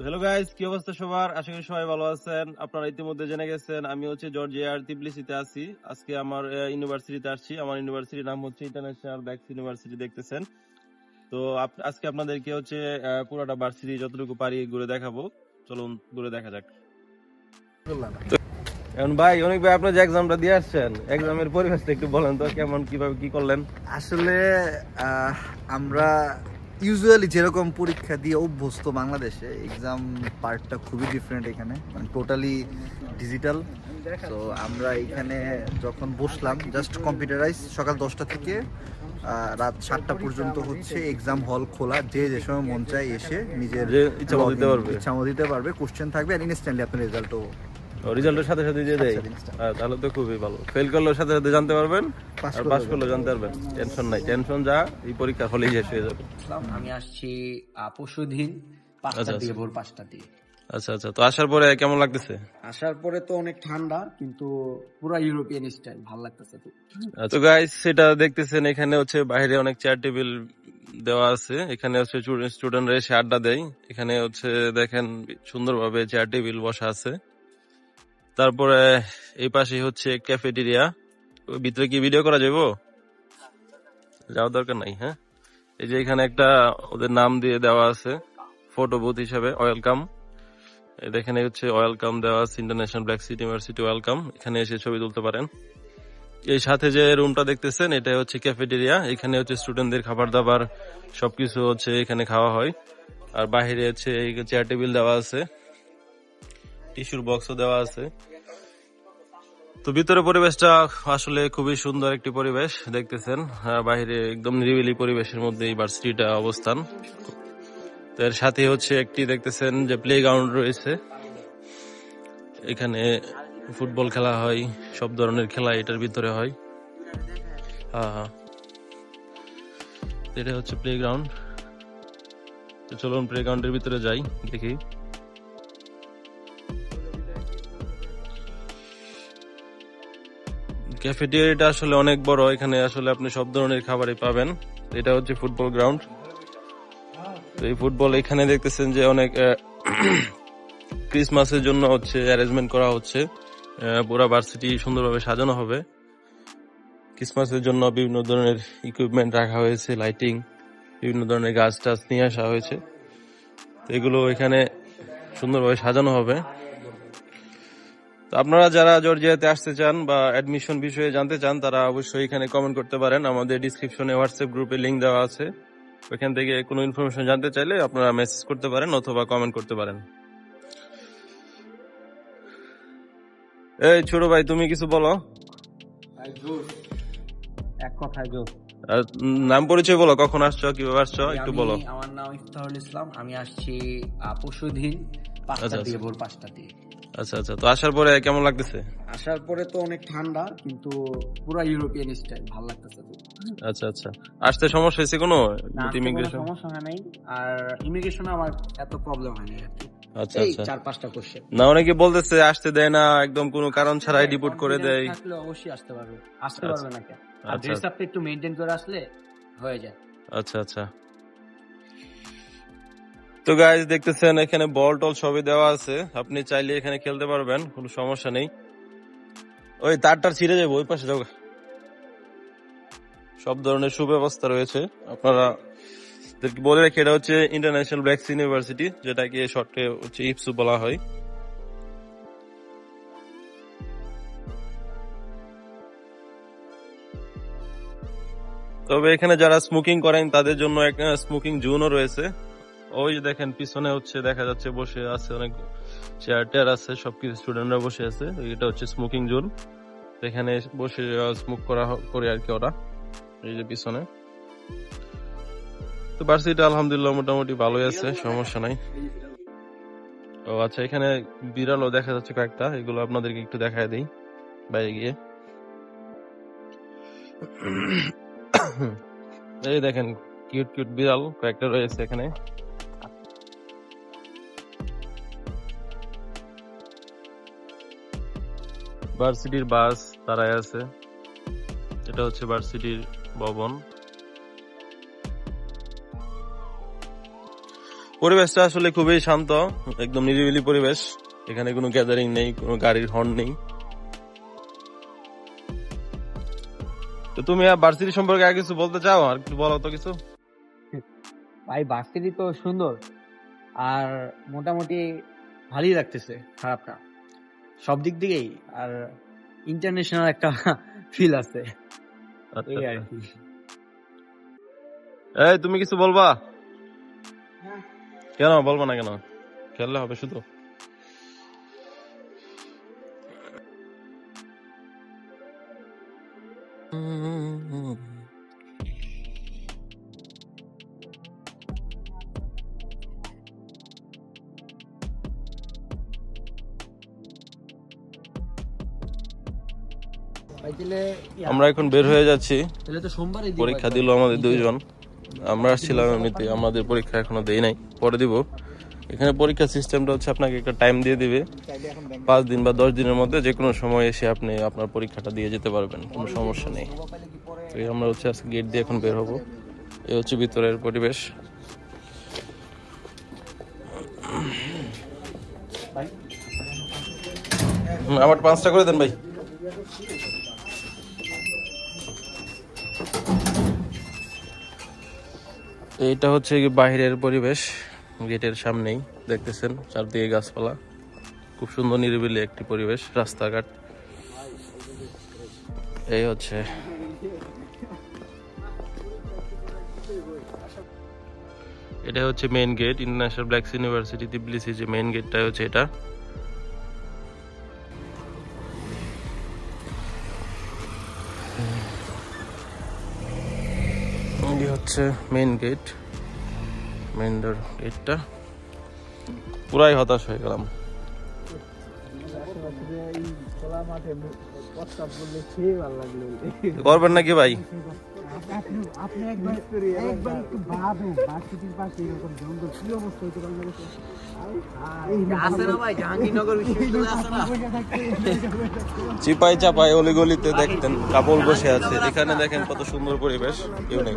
Hello guys, কি অবস্থা সবার? আশা করি সবাই ভালো আছেন। আপনারা ইতিমধ্যে জেনে গেছেন আমি জর্জিয়ার তিবলিসিতে আছি। আজকে আমার ইউনিভার্সিটিতে আসছি। আমার ইউনিভার্সিটির নাম ইন্টারন্যাশনাল ব্যাকস ইউনিভার্সিটি, দেখতেছেন। তো আজকে আপনাদেরকে পুরোটা ভার্সিটি যতটুকু পারি ঘুরে দেখাবো। চলুন ঘুরে দেখা যাক। এখন ভাই, অনেক ভাই, আপনি যে এক্সামটা দিয়ে আসছেন, এক্সামের পরিবেশটা একটু বলেন তো, কেমন, কিভাবে কি করলেন? আসলে আমরা ইউজুয়ালি যেরকম পরীক্ষা দিয়ে অভ্যস্ত বাংলাদেশে, এক্সাম পার্টটা খুবই ডিফারেন্ট এখানে, মানে টোটালি ডিজিটাল। তো আমরা এখানে যখন বসলাম, জাস্ট কম্পিউটারাইজ, সকাল 10টা থেকে রাত 7টা পর্যন্ত হচ্ছে এক্সাম হল খোলা। যে সময় মন চায় এসে নিজের ইচ্ছা মতো দিতে পারবে, কোশ্চেন থাকবে, আর ইনস্ট্যান্টলি আপনার রেজাল্টও রিজাল্টের সাথে সাথে দিয়ে দেয়। তাহলে তো খুবই ভালো। ফেল করলেও সাথে সাথে জানতে পারবেন, আর পাস করলেও জানতে পারবেন। টেনশন নাই, টেনশন যা এই পরীক্ষার হলেই শেষ হয়ে যাবে। আমি আসছি পরশুদিন 5টা দিয়ে, ভোর 5টা দিয়ে। আচ্ছা আচ্ছা, তো আসার পরে কেমন লাগতেছে? আসার পরে তো অনেক ঠান্ডা, কিন্তু পুরো ইউরোপিয়ান স্টাইল, ভালো লাগতেছে। তো গাইস, সেটা দেখতেছেন, এখানে বাইরে অনেক চেয়ার টেবিল দেওয়া আছে। এখানে স্টুডেন্টরা এসে আড্ডা দেয়। এখানে দেখেন সুন্দরভাবে চেয়ার টেবিল বসা আছে। তারপরে এই পাশে ক্যাফেটেরিয়া। ভিতরে কি ভিডিও করা যাবো? যাওয়ার দরকার নাই। হ্যাঁ, এই যে এখানে একটা ওদের নাম দিয়ে দেওয়া আছে ফটো বুথ হিসাবে, ওয়েলকাম। এখানে ওয়েলকাম দেওয়া আছে, international black city university welcome. এখানে এসে ছবি তুলতে পারেন। এই সাথে যে রুমটা দেখতেছেন, এটা ক্যাফেটেরিয়া। এখানে স্টুডেন্টদের খাবার দাবার সবকিছু এখানে খাওয়া হয়। আর বাহিরে এই চেয়ার টেবিল দেওয়া আছে, টিস্যুর বক্সও দেওয়া আছে। তো ভিতরে পরিবেশটা আসলে খুবই সুন্দর একটি পরিবেশ দেখতেছেন। বাহিরে একদম নিরিবিলি পরিবেশের মধ্যে এই ভার্সিটিটা অবস্থান। তো এর সাথে একটি দেখতেছেন যে প্লে গ্রাউন্ড রয়েছে। এখানে ফুটবল খেলা হয়, সব ধরনের খেলা এটার ভিতরে হয়। এটা প্লে গ্রাউন্ড। তো চলুন প্লে গ্রাউন্ডের ভিতরে যাই, দেখি। ক্যাফেটেরিয়াটা আসলে অনেক বড়। এখানে আসলে আপনি সব ধরনের খাবারই পাবেন। এটা ফুটবল গ্রাউন্ড। তো এই ফুটবল এখানে দেখতেছেন যে অনেক ক্রিসমাসের জন্য অ্যারেঞ্জমেন্ট করা হচ্ছে। পুরা ভার্সিটি সুন্দরভাবে সাজানো হবে। ক্রিসমাসের জন্য বিভিন্ন ধরনের ইকুইপমেন্ট রাখা হয়েছে, লাইটিং, বিভিন্ন ধরনের গাছ টাছ নিয়ে আসা হয়েছে। তো এগুলো এখানে সুন্দরভাবে সাজানো হবে। তো আপনারা যারা জর্জিয়াতে আসতে চান বা অ্যাডমিশন বিষয়ে জানতে চান, তারা অবশ্যই এখানে কমেন্ট করতে পারেন। আমাদের ডিসক্রিপশনে হোয়াটসঅ্যাপ গ্রুপে লিংক দেওয়া আছে। ওইখান থেকে কোনো ইনফরমেশন জানতে চাইলে আপনারা মেসেজ করতে পারেন অথবা কমেন্ট করতে পারেন। এই ছোট ভাই, তুমি কিছু বলো। এক কথায় জোর। নাম পরিচয় বলো, কখন আসছো, কিভাবে আসছো, একটু বলো। আমার নাম ইফতাহুল ইসলাম। আমি আসছি পরশুদিন 5টা দিয়ে, ভোর 5টা দিয়ে। আচ্ছা আচ্ছা, তো আসার পরে কেমন লাগতেছে? আসার পরে তো অনেক ঠান্ডা, কিন্তু পুরো ইউরোপিয়ান স্টাইল, ভালো লাগতেছে। আচ্ছা আচ্ছা, আসতে সমস্যা হয়েছে কোনো? ইমিগ্রেশন সমস্যা হয় নাই, আর ইমিগ্রেশনে আমার এত প্রবলেম হয়নি আর কি। আচ্ছা আচ্ছা, 4-5টা কোশ্চেন। না, অনেকে বলতেছে আসতে দেয় না, একদম কোনো কারণ ছাড়াই ডিপোর্ট করে দেয়। থাকলে অবশ্যই আসতে পারবে না কেন? আর ড্রেস আপটা একটু মেইনটেইন করে আসলে হয়ে যায়। আচ্ছা আচ্ছা। তো গাইস, দেখতেছেন এখানে বল টল সবই দেওয়া আছে। আপনি চাইলে এখানে খেলতে পারবেন, কোনো সমস্যা নেই। ওই তারটার ছিঁড়ে যাবে, ওই পাশে যাও। সব ধরনের সুব্যবস্থা রয়েছে। আপনারা বলে রেখে, এটা ইন্টারন্যাশনাল ব্ল্যাক ইউনিভার্সিটি, যেটাকে শর্টে ইপসু বলা হয়। তবে এখানে যারা স্মোকিং করেন তাদের জন্য একটা স্মোকিং জোনও রয়েছে। ওই দেখেন পিছনে দেখা যাচ্ছে বসে আছে অনেক চেয়ার টেয়ার আছে, সবকিছু স্টুডেন্টরা বসে আছে। এটা স্মোকিং জোন। এখানে বসে স্মোক করে আর কি ওরা, এই যে পিছনে। তো ভার্সিটি আলহামদুলিল্লাহ মোটামুটি ভালোই আছে, সমস্যা নাই। ও আচ্ছা, এখানে বিড়ালও দেখা যাচ্ছে কয়েকটা, এগুলো আপনাদেরকে একটু দেখায় দিই বাইরে গিয়ে। এই দেখেন কিউট কিউট বিড়াল কয়েকটা রয়েছে এখানে। ভার্সিটির বাস দাঁড়ায় আছে। এটা ভার্সিটির ভবন। পরিবেশটা আসলে খুবই শান্ত, একদম নিরিবিলি পরিবেশ। এখানে কোনো গ্যাদারিং নেই, কোনো গাড়ির হর্ন নেই। তো তুমি ভার্সিটি সম্পর্কে আর কিছু বলতে চাও? আর কিছু বলো তো কিছু। ভাই ভার্সিটি তো সুন্দর, আর মোটামুটি ভালোই লাগতেছে, খারাপ না সব দিক দিকেই। আর ইন্টারন্যাশনাল একটা ফিল আছে, এই আর কি। এই তুমি কিছু বলবা? কেন বলবা না কেন? খেললে হবে শুধু। আমরা এখন বের হয়ে যাচ্ছি। পরীক্ষা দিল আমাদের 2 জন। আমরা আসছিলাম এমনিতে, আমাদের পরীক্ষা এখনো দেই নাই, পরে দিব। এখানে পরীক্ষা সিস্টেমটা হচ্ছে আপনাকে একটা টাইম দিয়ে দিবে, 5 দিন বা 10 দিনের মধ্যে যে কোনো সময় এসে আপনি আপনার পরীক্ষাটা দিয়ে যেতে পারবেন, কোনো সমস্যা নেই। তো আমরা হচ্ছে আজকে গেট দিয়ে এখন বের হব। এই হচ্ছে ভিতরের পরিবেশ। আমার 5টা করে দেন ভাই। এইটা হচ্ছে বাহিরের পরিবেশ, গেটের সামনেই দেখতেছেন চারদিকে গাছপালা, খুব সুন্দর নিরিবিলি একটি পরিবেশ, রাস্তাঘাট। এই হচ্ছে এটা হচ্ছে main gate, international Black Sea university Tbilisi যে মেইন গেটটা হচ্ছে এটা। এই হচ্ছে মেইন গেট, মেইন ডোর গেটটা। পুরাই হতাশ হয়ে গেলাম। করবেন নাকি ভাই? আপনি একবার একটু ভাবেন ভার্সিটির পাশে এরকম জঙ্গল কি অবস্থা হইতে পারে। আছে না ভাই, জাহাঙ্গীরনগর বিশ্ববিদ্যালয় আছে না, চিপাই চাপাই অলিগলিতে দেখতেন কাপড় বসে আছে। এখানে দেখেন কত সুন্দর পরিবেশ, কেউ নেই।